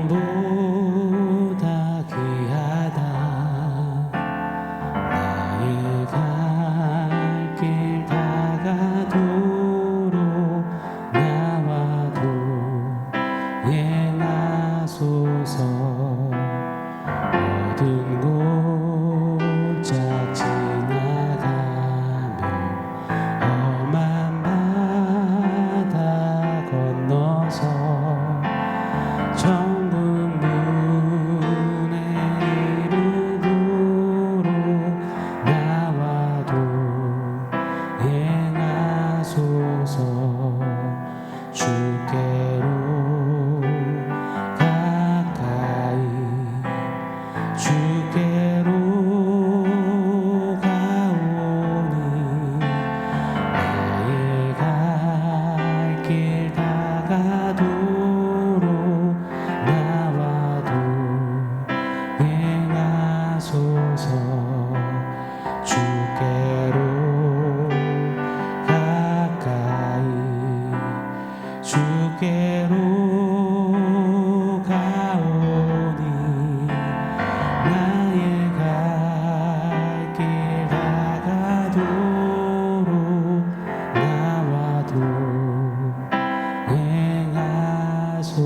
영보다 귀하다. 나의 갈 길 다가도록 나와도 행하소서. 모든 골짝 지나가며 험한 바다 건너서 천국 문에 이르도록 나와도 행하소서. 주께로 가까이 주께로 가오니 나의 갈 길 다가도록 나와도 행하소서. 주께로 가까이 주께로 가오니 나의 갈 길 다가도록 나와도 행하소서.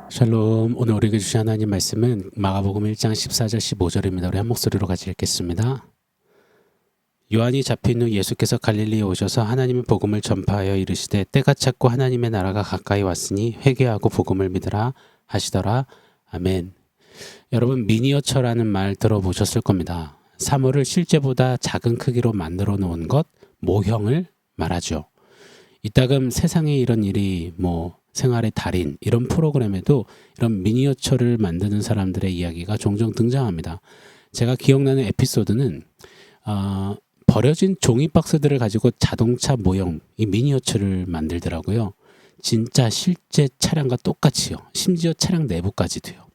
샬롬. 오늘 우리에게 주신 하나님 말씀은 마가복음 1장 14절 15절입니다. 우리 한 목소리로 같이 읽겠습니다. 요한이 잡힌 후 예수께서 갈릴리에 오셔서 하나님의 복음을 전파하여 이르시되 때가 찼고 하나님의 나라가 가까이 왔으니 회개하고 복음을 믿으라 하시더라. 아멘. 여러분, 미니어처라는 말 들어보셨을 겁니다. 사물을 실제보다 작은 크기로 만들어 놓은 것, 모형을 말하죠. 이따금 세상에 이런 일이 생활의 달인 이런 프로그램에도 이런 미니어처를 만드는 사람들의 이야기가 종종 등장합니다. 제가 기억나는 에피소드는 버려진 종이 박스들을 가지고 자동차 모형, 이 미니어처를 만들더라고요. 진짜 실제 차량과 똑같이요. 심지어 차량 내부까지도요.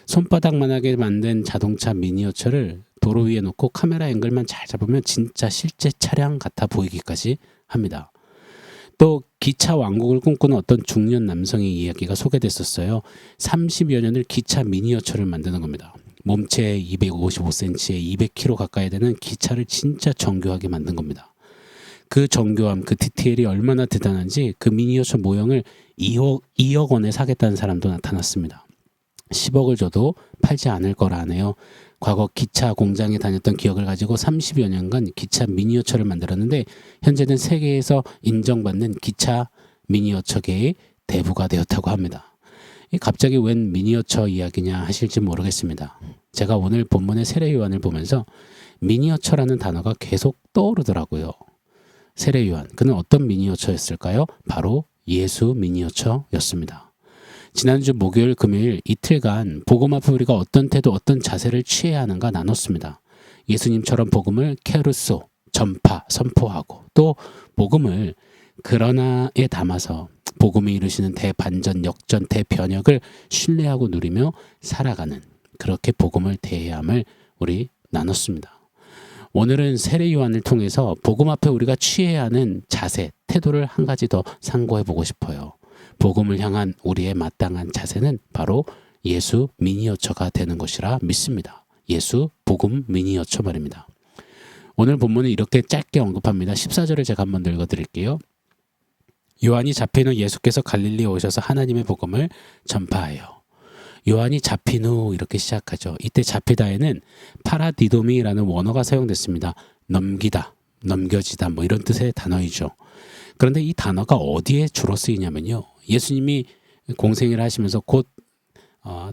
손바닥만하게 만든 자동차 미니어처를 도로 위에 놓고 카메라 앵글만 잘 잡으면 진짜 실제 차량 같아 보이기까지 합니다. 또 기차 왕국을 꿈꾸는 어떤 중년 남성의 이야기가 소개됐었어요. 30여 년을 기차 미니어처를 만드는 겁니다. 몸체 255cm에 200kg 가까이 되는 기차를 진짜 정교하게 만든 겁니다. 그 정교함, 그 디테일이 얼마나 대단한지 그 미니어처 모형을 2억 원에 사겠다는 사람도 나타났습니다. 10억을 줘도 팔지 않을 거라네요. 과거 기차 공장에 다녔던 기억을 가지고 30여 년간 기차 미니어처를 만들었는데 현재는 세계에서 인정받는 기차 미니어처계의 대부가 되었다고 합니다. 갑자기 웬 미니어처 이야기냐 하실지 모르겠습니다. 제가 오늘 본문의 세례 요한을 보면서 미니어처라는 단어가 계속 떠오르더라고요. 세례 요한, 그는 어떤 미니어처였을까요? 바로 예수 미니어처였습니다. 지난주 목요일, 금요일 이틀간 복음 앞에 우리가 어떤 태도, 어떤 자세를 취해야 하는가 나눴습니다. 예수님처럼 복음을 케르소, 전파, 선포하고 또 복음을 그러나에 담아서 복음이 이루시는 대반전, 역전, 대변혁을 신뢰하고 누리며 살아가는 그렇게 복음을 대해야 함을 우리 나눴습니다. 오늘은 세례 요한을 통해서 복음 앞에 우리가 취해야 하는 자세, 태도를 한 가지 더 상고해 보고 싶어요. 복음을 향한 우리의 마땅한 자세는 바로 예수 미니어처가 되는 것이라 믿습니다. 예수 복음 미니어처 말입니다. 오늘 본문은 이렇게 짧게 언급합니다. 14절을 제가 한번 읽어드릴게요. 요한이 잡힌 후 예수께서 갈릴리에 오셔서 하나님의 복음을 전파하여. 요한이 잡힌 후 이렇게 시작하죠. 이때 잡히다에는 파라디도미라는 원어가 사용됐습니다. 넘기다, 넘겨지다 이런 뜻의 단어이죠. 그런데 이 단어가 어디에 주로 쓰이냐면요. 예수님이 공생애를 하시면서 곧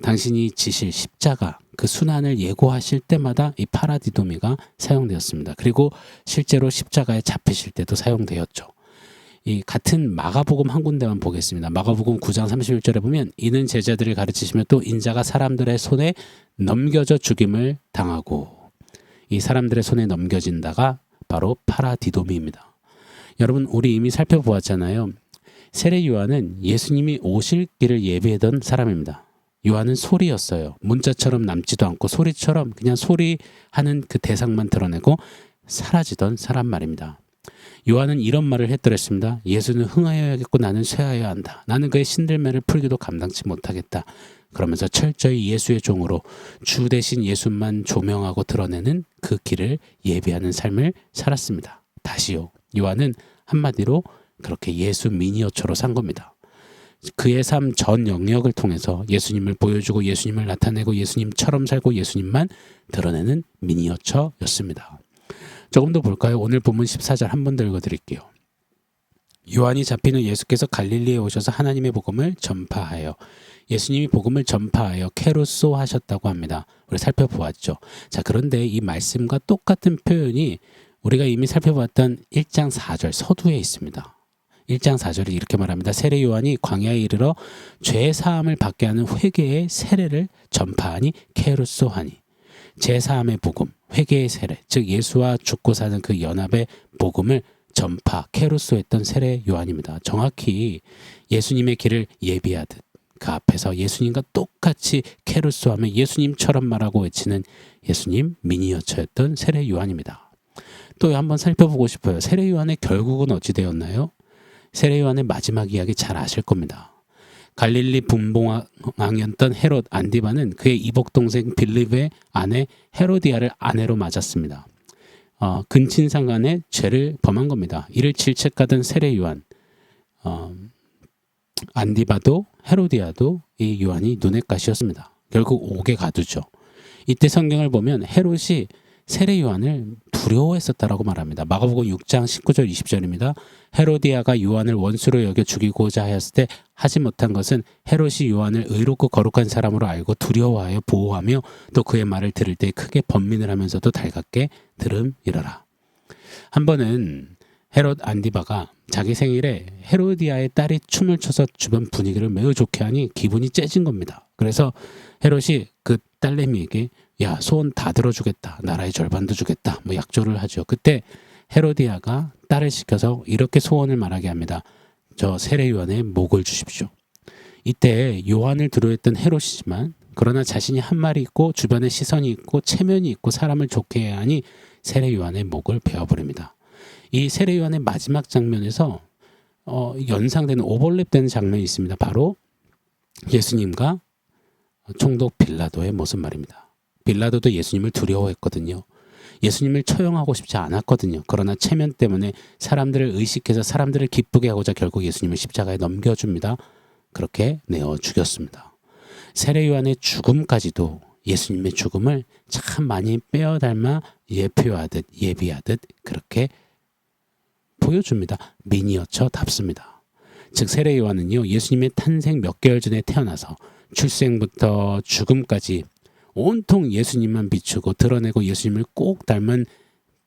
당신이 지실 십자가 그 순환을 예고하실 때마다 이 파라디도미가 사용되었습니다. 그리고 실제로 십자가에 잡히실 때도 사용되었죠. 이 같은 마가복음 한 군데만 보겠습니다. 마가복음 9장 31절에 보면 이는 제자들을 가르치시며 또 인자가 사람들의 손에 넘겨져 죽임을 당하고, 이 사람들의 손에 넘겨진다가 바로 파라디도미입니다. 여러분, 우리 이미 살펴보았잖아요. 세례 요한은 예수님이 오실 길을 예비하던 사람입니다. 요한은 소리였어요. 문자처럼 남지도 않고 소리처럼 그냥 소리하는 그 대상만 드러내고 사라지던 사람 말입니다. 요한은 이런 말을 했더랬습니다. 예수는 흥하여야겠고 나는 쇠하여야 한다. 나는 그의 신들매를 풀기도 감당치 못하겠다. 그러면서 철저히 예수의 종으로 주 대신 예수만 조명하고 드러내는 그 길을 예비하는 삶을 살았습니다. 다시요. 요한은 한마디로 그렇게 예수 미니어처로 산 겁니다. 그의 삶 전 영역을 통해서 예수님을 보여주고 예수님을 나타내고 예수님처럼 살고 예수님만 드러내는 미니어처였습니다. 조금 더 볼까요? 오늘 본문 14절 한 번 더 읽어드릴게요. 요한이 잡히는 예수께서 갈릴리에 오셔서 하나님의 복음을 전파하여, 예수님이 복음을 전파하여 케루소 하셨다고 합니다. 우리 살펴보았죠. 자, 그런데 이 말씀과 똑같은 표현이 우리가 이미 살펴봤던 1장 4절 서두에 있습니다. 1장 4절이 이렇게 말합니다. 세례 요한이 광야에 이르러 죄 사함을 받게 하는 회개의 세례를 전파하니 케루소 하니. 제사함의 복음, 회개의 세례, 즉 예수와 죽고 사는 그 연합의 복음을 전파, 케루소했던 세례 요한입니다. 정확히 예수님의 길을 예비하듯 그 앞에서 예수님과 똑같이 케루소하며 예수님처럼 말하고 외치는 예수님 미니어처였던 세례 요한입니다. 또 한번 살펴보고 싶어요. 세례 요한의 결국은 어찌 되었나요? 세례 요한의 마지막 이야기 잘 아실 겁니다. 갈릴리 분봉왕이었던 헤롯 안디바는 그의 이복 동생 빌립의 아내 헤로디아를 아내로 맞았습니다. 근친상간의 죄를 범한 겁니다. 이를 질책하던 세례 요한, 안디바도 헤로디아도 이 요한이 눈엣 가시였습니다. 결국 옥에 가두죠. 이때 성경을 보면 헤롯이 세례 요한을 두려워했었다라고 말합니다. 마가복음 6장 19절 20절입니다. 헤로디아가 요한을 원수로 여겨 죽이고자 하였을 때 하지 못한 것은 헤롯이 요한을 의롭고 거룩한 사람으로 알고 두려워하여 보호하며 또 그의 말을 들을 때 크게 번민을 하면서도 달갑게 들음이러라. 한 번은 헤롯 안디바가 자기 생일에 헤로디아의 딸이 춤을 춰서 주변 분위기를 매우 좋게 하니 기분이 째진 겁니다. 그래서 헤롯이 그 딸내미에게 야, 소원 다 들어주겠다. 나라의 절반도 주겠다. 뭐 약조를 하죠. 그때 헤로디아가 딸을 시켜서 이렇게 소원을 말하게 합니다. 저 세례 요한의 목을 주십시오. 이때 요한을 두려워했던 헤롯이지만 그러나 자신이 한 말이 있고 주변에 시선이 있고 체면이 있고 사람을 좋게 해야 하니 세례 요한의 목을 베어버립니다. 이 세례 요한의 마지막 장면에서 연상되는 오버랩되는 장면이 있습니다. 바로 예수님과 총독 빌라도의 모습 말입니다. 빌라도도 예수님을 두려워했거든요. 예수님을 처형하고 싶지 않았거든요. 그러나 체면 때문에 사람들을 의식해서 사람들을 기쁘게 하고자 결국 예수님을 십자가에 넘겨줍니다. 그렇게 내어 죽였습니다. 세례 요한의 죽음까지도 예수님의 죽음을 참 많이 빼어 닮아 예표하듯 예비하듯 그렇게 보여줍니다. 미니어처답습니다. 즉 세례 요한은요, 예수님의 탄생 몇 개월 전에 태어나서 출생부터 죽음까지 온통 예수님만 비추고 드러내고 예수님을 꼭 닮은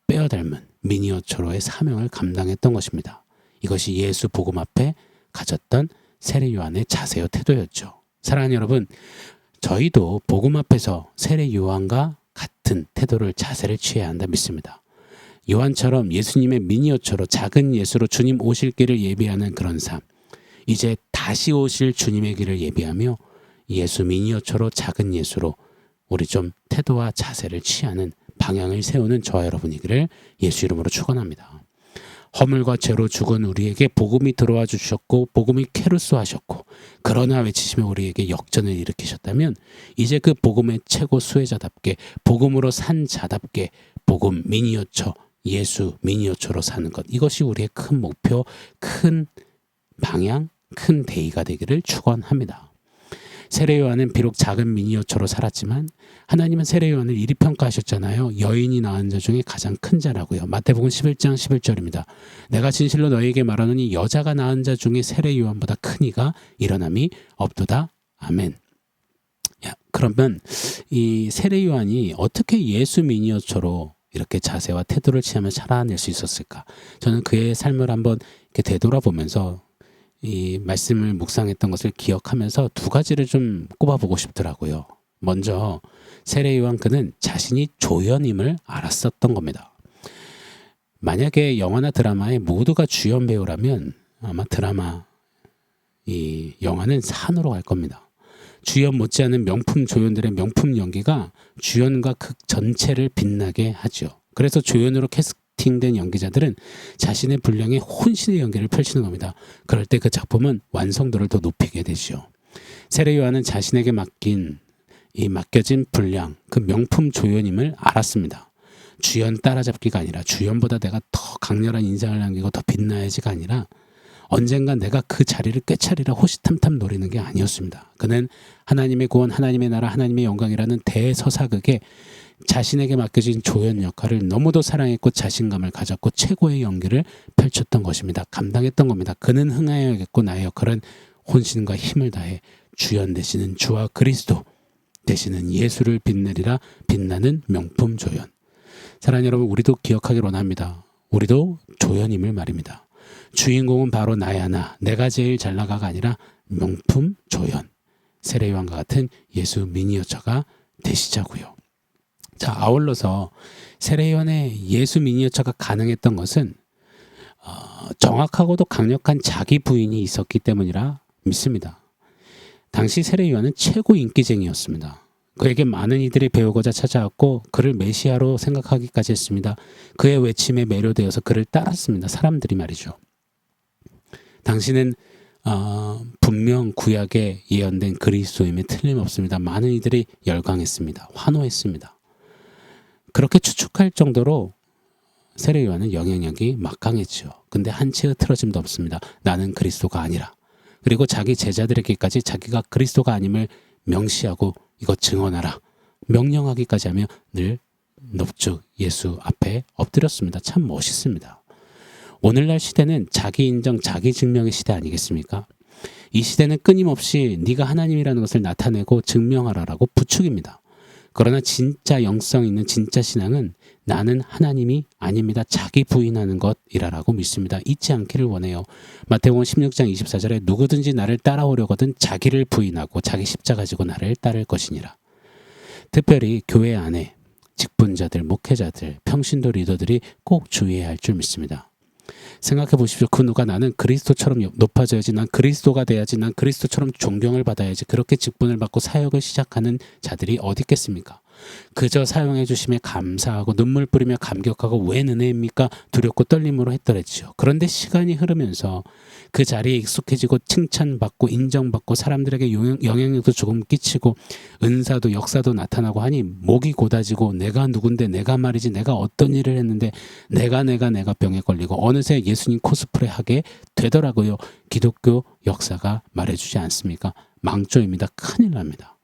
빼어 닮은 미니어처로의 사명을 감당했던 것입니다. 이것이 예수 복음 앞에 가졌던 세례 요한의 자세요 태도였죠. 사랑하는 여러분, 저희도 복음 앞에서 세례 요한과 같은 태도를 자세를 취해야 한다 믿습니다. 요한처럼 예수님의 미니어처로 작은 예수로 주님 오실 길을 예비하는 그런 삶, 이제 다시 오실 주님의 길을 예비하며 예수 미니어처로 작은 예수로 우리 좀 태도와 자세를 취하는 방향을 세우는 저와 여러분이기를 예수 이름으로 축원합니다. 허물과 죄로 죽은 우리에게 복음이 들어와 주셨고 복음이 케루소 하셨고 그러나 외치시며 우리에게 역전을 일으키셨다면 이제 그 복음의 최고 수혜자답게 복음으로 산 자답게 복음 미니어처 예수 미니어처로 사는 것, 이것이 우리의 큰 목표, 큰 방향, 큰 대의가 되기를 축원합니다. 세례 요한은 비록 작은 미니어처로 살았지만 하나님은 세례 요한을 이리 평가하셨잖아요. 여인이 낳은 자 중에 가장 큰 자라고요. 마태복음 11장 11절입니다. 내가 진실로 너희에게 말하노니 여자가 낳은 자 중에 세례 요한보다 큰 이가 일어남이 없도다. 아멘. 그러면 이 세례 요한이 어떻게 예수 미니어처로 이렇게 자세와 태도를 취하며 살아낼 수 있었을까? 저는 그의 삶을 한번 이렇게 되돌아보면서 이 말씀을 묵상했던 것을 기억하면서 두 가지를 좀 꼽아보고 싶더라고요. 먼저 세례 요한 그는 자신이 조연임을 알았었던 겁니다. 만약에 영화나 드라마에 모두가 주연 배우라면 아마 드라마, 이 영화는 산으로 갈 겁니다. 주연 못지않은 명품 조연들의 명품 연기가 주연과 극 전체를 빛나게 하죠. 그래서 조연으로 캐스팅된 연기자들은 자신의 분량에 혼신의 연기를 펼치는 겁니다. 그럴 때 그 작품은 완성도를 더 높이게 되죠. 세례 요한은 자신에게 맡겨진 분량, 그 명품 조연임을 알았습니다. 주연 따라잡기가 아니라 주연보다 내가 더 강렬한 인상을 남기고 더 빛나야지가 아니라 언젠가 내가 그 자리를 꿰차리라 호시탐탐 노리는 게 아니었습니다. 그는 하나님의 구원, 하나님의 나라, 하나님의 영광이라는 대서사극에 자신에게 맡겨진 조연 역할을 너무도 사랑했고 자신감을 가졌고 최고의 연기를 펼쳤던 것입니다. 감당했던 겁니다. 그는 흥하여야겠고 나의 역할은 혼신과 힘을 다해 주연 되시는 주와 그리스도 되시는 예수를 빛내리라 빛나는 명품 조연. 사랑하는 여러분, 우리도 기억하길 원합니다. 우리도 조연임을 말입니다. 주인공은 바로 나야 나, 내가 제일 잘 나가가 아니라 명품 조연, 세례요한과 같은 예수 미니어처가 되시자고요. 자, 아울러서 세례요한의 예수 미니어처가 가능했던 것은 정확하고도 강력한 자기 부인이 있었기 때문이라 믿습니다. 당시 세례요한은 최고 인기쟁이였습니다. 그에게 많은 이들이 배우고자 찾아왔고 그를 메시아로 생각하기까지 했습니다. 그의 외침에 매료되어서 그를 따랐습니다. 사람들이 말이죠. 당신은 분명 구약에 예언된 그리스도임에 틀림없습니다. 많은 이들이 열광했습니다. 환호했습니다. 그렇게 추측할 정도로 세례 요한은 영향력이 막강했죠. 근데 한치의 틀어짐도 없습니다. 나는 그리스도가 아니라. 그리고 자기 제자들에게까지 자기가 그리스도가 아님을 명시하고 이거 증언하라, 명령하기까지 하며 늘 넙죽 예수 앞에 엎드렸습니다. 참 멋있습니다. 오늘날 시대는 자기 인정, 자기 증명의 시대 아니겠습니까? 이 시대는 끊임없이 네가 하나님이라는 것을 나타내고 증명하라라고 부축입니다. 그러나 진짜 영성 있는 진짜 신앙은 나는 하나님이 아닙니다. 자기 부인하는 것이라고 믿습니다. 잊지 않기를 원해요. 마태복음 16장 24절에 누구든지 나를 따라오려거든 자기를 부인하고 자기 십자가 지고 나를 따를 것이니라. 특별히 교회 안에 직분자들, 목회자들, 평신도 리더들이 꼭 주의해야 할 줄 믿습니다. 생각해 보십시오. 그 누가 나는 그리스도처럼 높아져야지, 난 그리스도가 돼야지, 난 그리스도처럼 존경을 받아야지, 그렇게 직분을 받고 사역을 시작하는 자들이 어디 있겠습니까? 그저 사용해 주심에 감사하고 눈물 뿌리며 감격하고 웬 은혜입니까? 두렵고 떨림으로 했더랬지요. 그런데 시간이 흐르면서 그 자리에 익숙해지고 칭찬받고 인정받고 사람들에게 영향력도 조금 끼치고 은사도 역사도 나타나고 하니 목이 고다지고 내가 누군데, 내가 말이지, 내가 어떤 일을 했는데 내가 병에 걸리고 어느새 예수님 코스프레 하게 되더라고요. 기독교 역사가 말해주지 않습니까? 망조입니다. 큰일 납니다.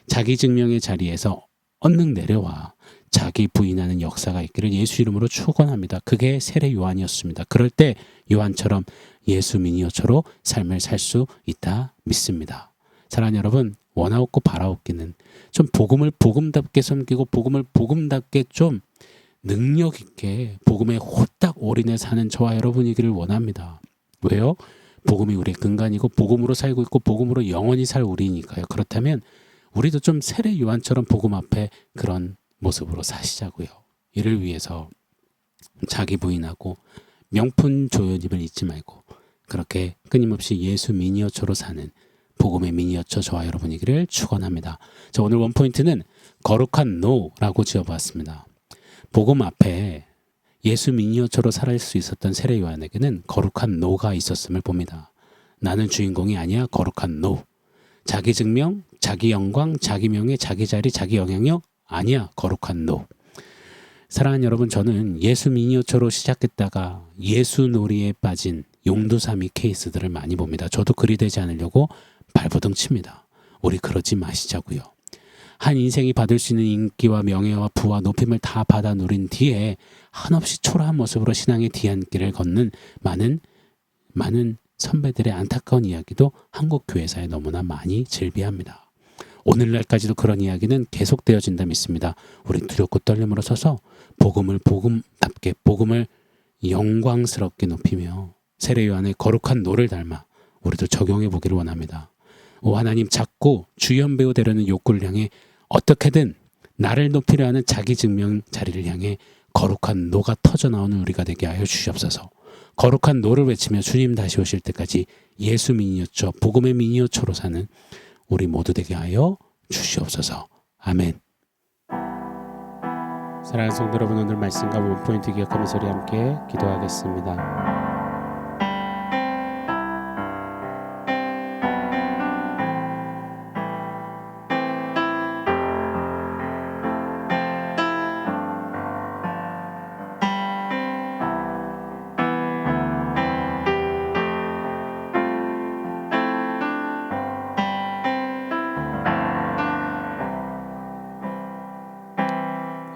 자기 증명의 자리에서 언능 내려와 자기 부인하는 역사가 있기를 예수 이름으로 축원합니다. 그게 세례 요한이었습니다. 그럴 때 요한처럼 예수 미니어처로 삶을 살 수 있다 믿습니다. 사랑하는 여러분, 원하옵고 바라옵기는 좀 복음을 복음답게 섬기고 복음을 복음답게 좀 능력 있게 복음에 호딱 올인해 사는 저와 여러분이기를 원합니다. 왜요? 복음이 우리의 근간이고 복음으로 살고 있고 복음으로 영원히 살 우리니까요. 그렇다면 우리도 좀 세례 요한처럼 복음 앞에 그런 모습으로 사시자고요. 이를 위해서 자기 부인하고 명품 조연임을 잊지 말고 그렇게 끊임없이 예수 미니어처로 사는 복음의 미니어처 저와 여러분이기를 축원합니다. 자, 오늘 원포인트는 거룩한 노라고 지어보았습니다. 복음 앞에 예수 미니어처로 살 수 있었던 세례 요한에게는 거룩한 노가 있었음을 봅니다. 나는 주인공이 아니야. 거룩한 노. 자기 증명, 자기 영광, 자기 명예, 자기 자리, 자기 영향력 아니야. 거룩한 노. 사랑하는 여러분, 저는 예수 미니어처로 시작했다가 예수 놀이에 빠진 용두사미 케이스들을 많이 봅니다. 저도 그리 되지 않으려고 발버둥 칩니다. 우리 그러지 마시자고요. 한 인생이 받을 수 있는 인기와 명예와 부와 높임을 다 받아 누린 뒤에 한없이 초라한 모습으로 신앙의 뒤안길을 걷는 많은 선배들의 안타까운 이야기도 한국 교회사에 너무나 많이 즐비합니다. 오늘날까지도 그런 이야기는 계속되어진다 믿습니다. 우리 두렵고 떨림으로 서서 복음을 복음답게 복음을 영광스럽게 높이며 세례 요한의 거룩한 노를 닮아 우리도 적용해 보기를 원합니다. 오 하나님, 자꾸 주연 배우 되려는 욕구를 향해 어떻게든 나를 높이려 하는 자기 증명 자리를 향해 거룩한 노가 터져나오는 우리가 되게 하여 주시옵소서. 거룩한 노를 외치며 주님 다시 오실 때까지 예수 미니어처, 복음의 미니어처로 사는 우리 모두 되게 하여 주시옵소서. 아멘. 사랑하는 성도 여러분, 오늘 말씀과 원포인트 기억하면서 우리 함께 기도하겠습니다.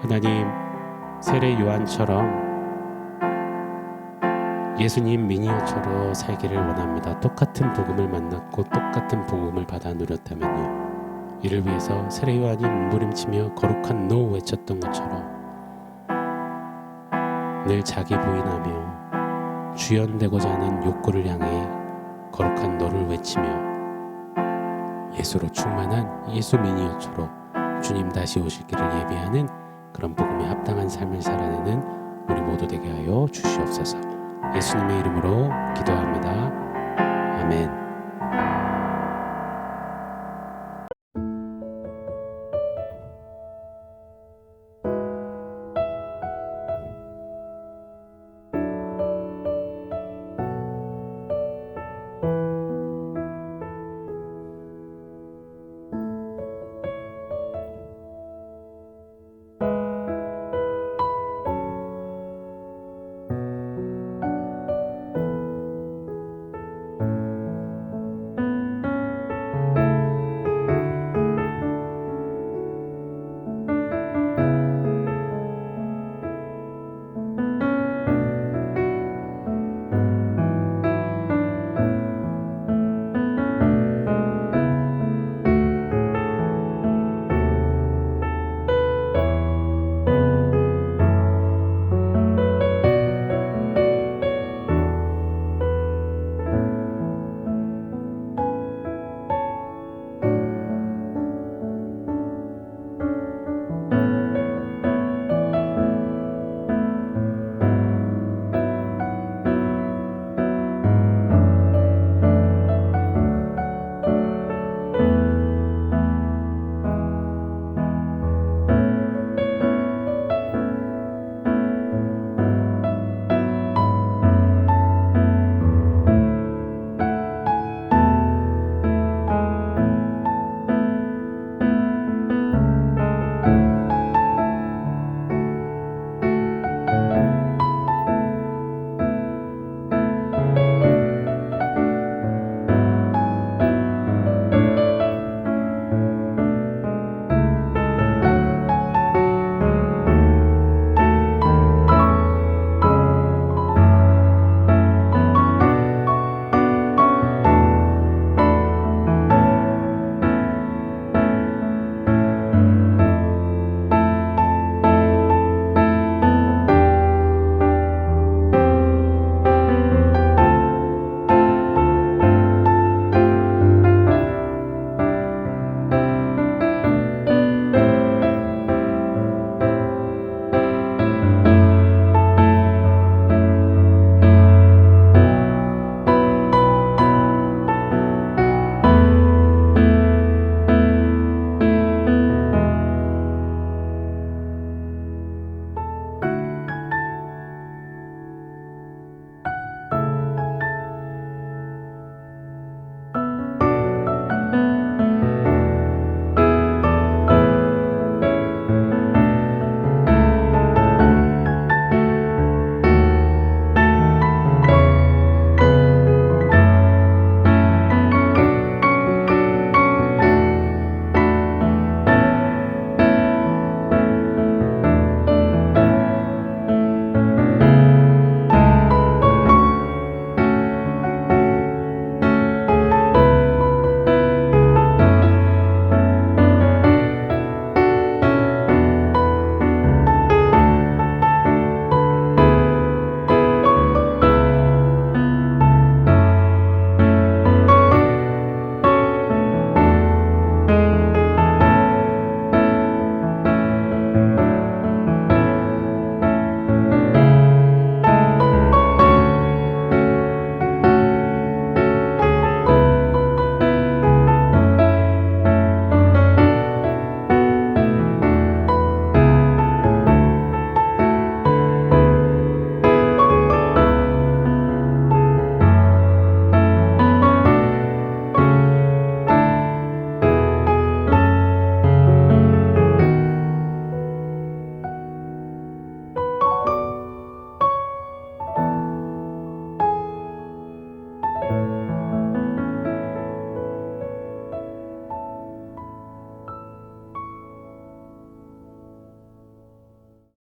하나님, 세례 요한처럼 예수님 미니어처로 살기를 원합니다. 똑같은 복음을 만났고 똑같은 복음을 받아 누렸다면요, 이를 위해서 세례 요한이 몸부림치며 거룩한 너 외쳤던 것처럼 늘 자기 부인하며 주연되고자 하는 욕구를 향해 거룩한 너를 외치며 예수로 충만한 예수 미니어처로 주님 다시 오실 길을 예비하는 그런 복음에 합당한 삶을 살아내는 우리 모두 되게 하여 주시옵소서. 예수님의 이름으로 기도합니다.